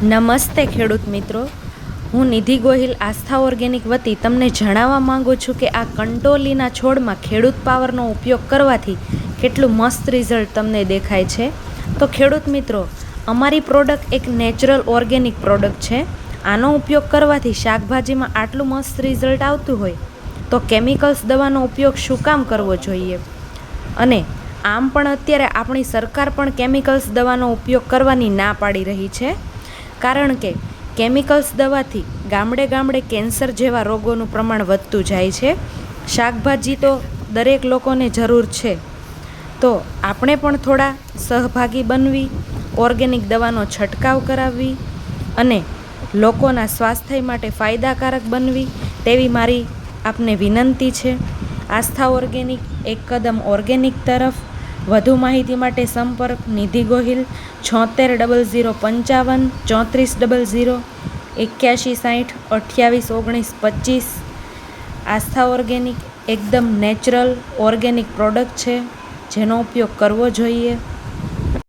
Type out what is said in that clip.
નમસ્તે ખેડૂત મિત્રો, હું નિધિ ગોહિલ આસ્થા ઓર્ગેનિક વતી તમને જણાવવા માંગુ છું કે આ કંટોલીના છોડમાં ખેડૂત પાવરનો ઉપયોગ કરવાથી કેટલું મસ્ત રિઝલ્ટ તમને દેખાય છે. તો ખેડૂત મિત્રો, અમારી પ્રોડક્ટ એક નેચરલ ઓર્ગેનિક પ્રોડક્ટ છે. આનો ઉપયોગ કરવાથી શાકભાજીમાં આટલું મસ્ત રિઝલ્ટ આવતું હોય તો કેમિકલ્સ દવાનો ઉપયોગ શું કામ કરવો જોઈએ? અને આમ પણ અત્યારે આપણી સરકાર પણ કેમિકલ્સ દવાનો ઉપયોગ કરવાની ના પાડી રહી છે, કારણ કે કેમિકલ્સ દવાથી ગામડે ગામડે કેન્સર જેવા રોગોનું પ્રમાણ વધતું જાય છે. શાકભાજી તો દરેક લોકોને જરૂર છે, તો આપણે પણ થોડા સહભાગી બનવી, ઓર્ગેનિક દવાનો છંટકાવ કરાવવી અને લોકોના સ્વાસ્થ્ય માટે ફાયદાકારક બનવી તેવી મારી આપને વિનંતી છે. આસ્થા ઓર્ગેનિક, એક કદમ ઓર્ગેનિક તરફ. વધુ માહિતી માટે સંપર્ક નિધિ ગોહિલ 760055 3400 8160 28 19 25. આસ્થા ઓર્ગેનિક એકદમ નેચરલ ઓર્ગેનિક પ્રોડક્ટ છે, જેનો ઉપયોગ કરવો જોઈએ.